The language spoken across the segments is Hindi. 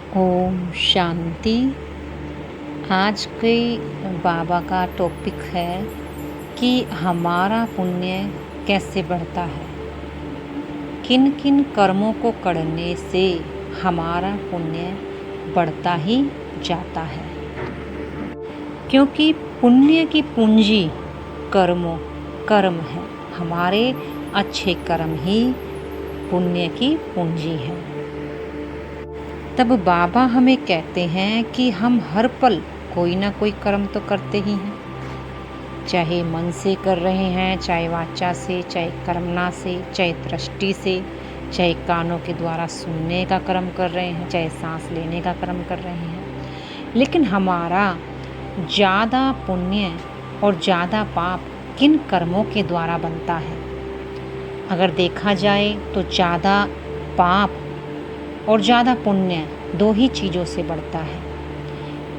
ओम शांति। आज के बाबा का टॉपिक है कि हमारा पुण्य कैसे बढ़ता है, किन किन कर्मों को करने से हमारा पुण्य बढ़ता ही जाता है। क्योंकि पुण्य की पूंजी कर्म है। हमारे अच्छे कर्म ही पुण्य की पूंजी है। तब बाबा हमें कहते हैं कि हम हर पल कोई ना कोई कर्म तो करते ही हैं, चाहे मन से कर रहे हैं, चाहे वाचा से, चाहे कर्मणा से, चाहे दृष्टि से, चाहे कानों के द्वारा सुनने का कर्म कर रहे हैं, चाहे सांस लेने का कर्म कर रहे हैं। लेकिन हमारा ज़्यादा पुण्य और ज़्यादा पाप किन कर्मों के द्वारा बनता है? अगर देखा जाए तो ज़्यादा पाप और ज़्यादा पुण्य दो ही चीज़ों से बढ़ता है।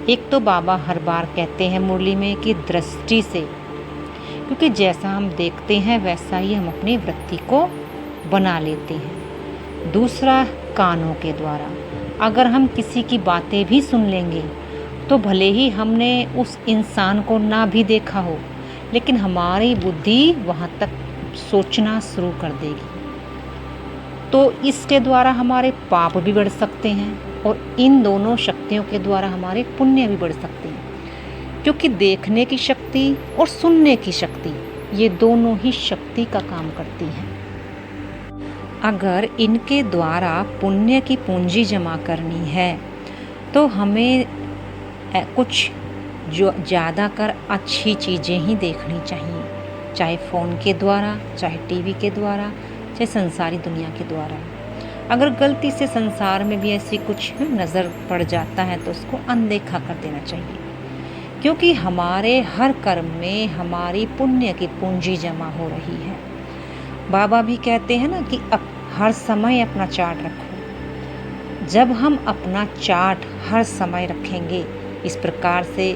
एक तो बाबा हर बार कहते हैं मुरली में कि दृष्टि से, क्योंकि जैसा हम देखते हैं वैसा ही हम अपनी वृत्ति को बना लेते हैं। दूसरा कानों के द्वारा, अगर हम किसी की बातें भी सुन लेंगे तो भले ही हमने उस इंसान को ना भी देखा हो, लेकिन हमारी बुद्धि वहाँ तक सोचना शुरू कर देगी। तो इसके द्वारा हमारे पाप भी बढ़ सकते हैं और इन दोनों शक्तियों के द्वारा हमारे पुण्य भी बढ़ सकते हैं। क्योंकि देखने की शक्ति और सुनने की शक्ति, ये दोनों ही शक्ति का काम करती हैं। अगर इनके द्वारा पुण्य की पूंजी जमा करनी है तो हमें कुछ जो ज़्यादा कर अच्छी चीज़ें ही देखनी चाहिए, चाहे फ़ोन के द्वारा, चाहे टीवी के द्वारा, चाहे संसारी दुनिया के द्वारा। अगर गलती से संसार में भी ऐसी कुछ नज़र पड़ जाता है तो उसको अनदेखा कर देना चाहिए। क्योंकि हमारे हर कर्म में हमारी पुण्य की पूंजी जमा हो रही है। बाबा भी कहते हैं ना कि अब हर समय अपना चार्ट रखो। जब हम अपना चार्ट हर समय रखेंगे, इस प्रकार से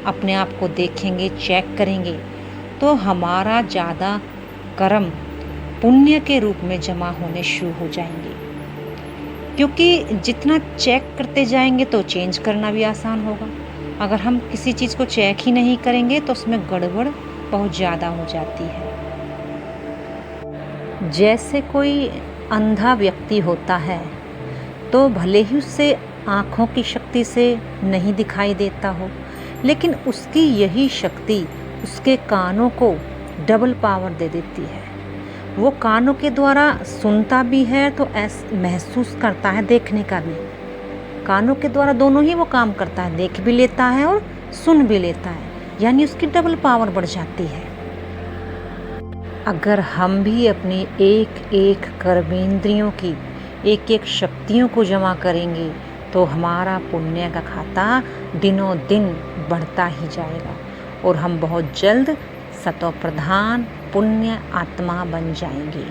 अपने आप को देखेंगे, चेक करेंगे, तो हमारा ज़्यादा कर्म पुण्य के रूप में जमा होने शुरू हो जाएंगे। क्योंकि जितना चेक करते जाएंगे तो चेंज करना भी आसान होगा। अगर हम किसी चीज़ को चेक ही नहीं करेंगे तो उसमें गड़बड़ बहुत ज़्यादा हो जाती है। जैसे कोई अंधा व्यक्ति होता है तो भले ही उससे आँखों की शक्ति से नहीं दिखाई देता हो, लेकिन उसकी यही शक्ति उसके कानों को डबल पावर दे देती है। वो कानों के द्वारा सुनता भी है तो महसूस करता है देखने का भी। कानों के द्वारा दोनों ही वो काम करता है, देख भी लेता है और सुन भी लेता है, यानी उसकी डबल पावर बढ़ जाती है। अगर हम भी अपनी एक एक कर्मेंद्रियों की एक एक शक्तियों को जमा करेंगे तो हमारा पुण्य का खाता दिनों दिन बढ़ता ही जाएगा और हम बहुत जल्द सतो प्रधान पुण्य आत्मा बन जाएंगे।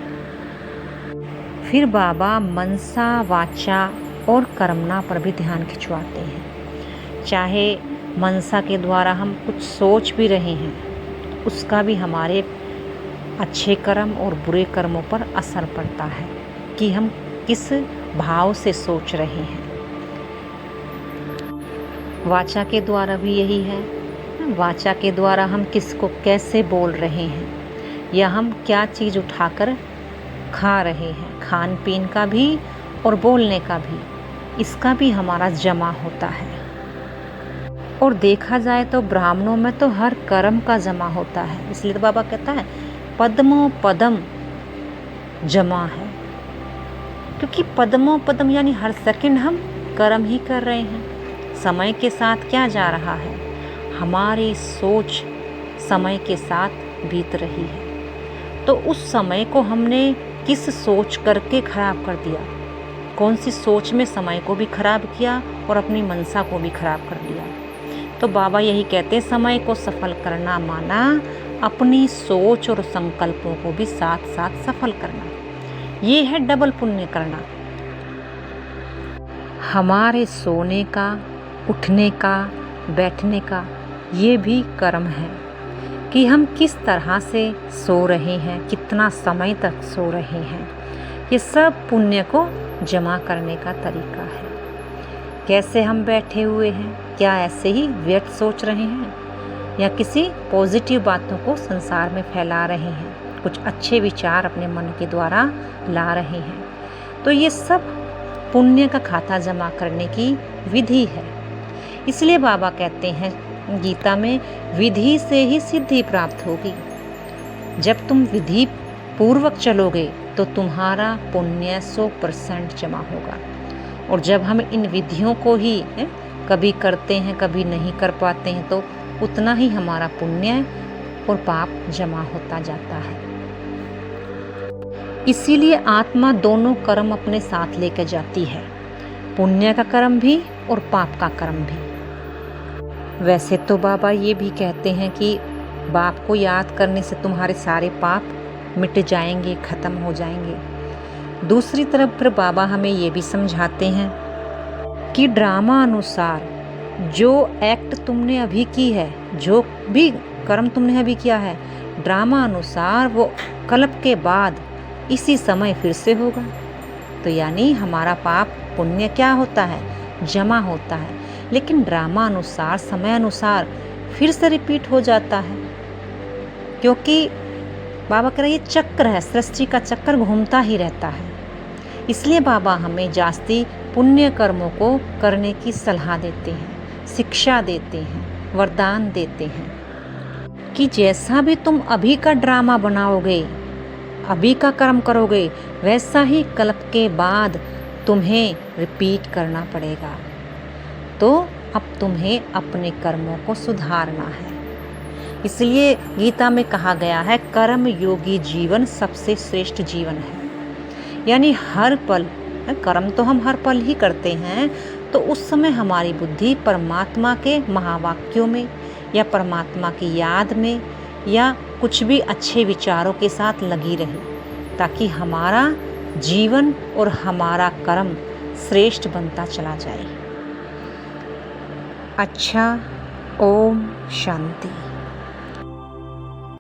फिर बाबा मनसा, वाचा और कर्मणा पर भी ध्यान खिंचवाते हैं। चाहे मनसा के द्वारा हम कुछ सोच भी रहे हैं, उसका भी हमारे अच्छे कर्म और बुरे कर्मों पर असर पड़ता है कि हम किस भाव से सोच रहे हैं। वाचा के द्वारा भी यही है। वाचा के द्वारा हम किसको कैसे बोल रहे हैं या हम क्या चीज़ उठाकर खा रहे हैं, खान पीन का भी और बोलने का भी, इसका भी हमारा जमा होता है। और देखा जाए तो ब्राह्मणों में तो हर कर्म का जमा होता है। इसलिए तो बाबा कहता है पद्मों पदम जमा है। क्योंकि पद्मों पदम यानी हर सेकंड हम कर्म ही कर रहे हैं। समय के साथ क्या जा रहा है? हमारी सोच समय के साथ बीत रही है। तो उस समय को हमने किस सोच करके खराब कर दिया? कौन सी सोच में समय को भी खराब किया और अपनी मनसा को भी खराब कर दिया? तो बाबा यही कहते हैं, समय को सफल करना माना अपनी सोच और संकल्पों को भी साथ साथ सफल करना। ये है डबल पुण्य करना। हमारे सोने का, उठने का, बैठने का ये भी कर्म है कि हम किस तरह से सो रहे हैं, कितना समय तक सो रहे हैं। ये सब पुण्य को जमा करने का तरीका है। कैसे हम बैठे हुए हैं, क्या ऐसे ही व्यर्थ सोच रहे हैं या किसी पॉजिटिव बातों को संसार में फैला रहे हैं, कुछ अच्छे विचार अपने मन के द्वारा ला रहे हैं। तो ये सब पुण्य का खाता जमा करने की विधि है। इसलिए बाबा कहते हैं गीता में, विधि से ही सिद्धि प्राप्त होगी। जब तुम विधि पूर्वक चलोगे तो तुम्हारा पुण्य 100% जमा होगा। और जब हम इन विधियों को ही कभी करते हैं कभी नहीं कर पाते हैं, तो उतना ही हमारा पुण्य और पाप जमा होता जाता है। इसीलिए आत्मा दोनों कर्म अपने साथ लेकर जाती है, पुण्य का कर्म भी और पाप का कर्म भी। वैसे तो बाबा ये भी कहते हैं कि बाप को याद करने से तुम्हारे सारे पाप मिट जाएंगे, खत्म हो जाएंगे। दूसरी तरफ फिर बाबा हमें ये भी समझाते हैं कि ड्रामा अनुसार जो एक्ट तुमने अभी की है, जो भी कर्म तुमने अभी किया है, ड्रामा अनुसार वो कल्प के बाद इसी समय फिर से होगा। तो यानी हमारा पाप पुण्य क्या होता है, जमा होता है, लेकिन ड्रामा अनुसार, समय अनुसार फिर से रिपीट हो जाता है। क्योंकि बाबा कह रहे हैं ये चक्र है, सृष्टि का चक्कर घूमता ही रहता है। इसलिए बाबा हमें जास्ती पुण्य कर्मों को करने की सलाह देते हैं, शिक्षा देते हैं, वरदान देते हैं कि जैसा भी तुम अभी का ड्रामा बनाओगे, अभी का कर्म करोगे, वैसा ही कल्प के बाद तुम्हें रिपीट करना पड़ेगा। तो अब तुम्हें अपने कर्मों को सुधारना है। इसलिए गीता में कहा गया है, कर्म योगी जीवन सबसे श्रेष्ठ जीवन है। यानी हर पल, कर्म तो हम हर पल ही करते हैं, तो उस समय हमारी बुद्धि परमात्मा के महावाक्यों में या परमात्मा की याद में या कुछ भी अच्छे विचारों के साथ लगी रहे, ताकि हमारा जीवन और हमारा कर्म श्रेष्ठ बनता चला जाए। अच्छा, ओम शांति।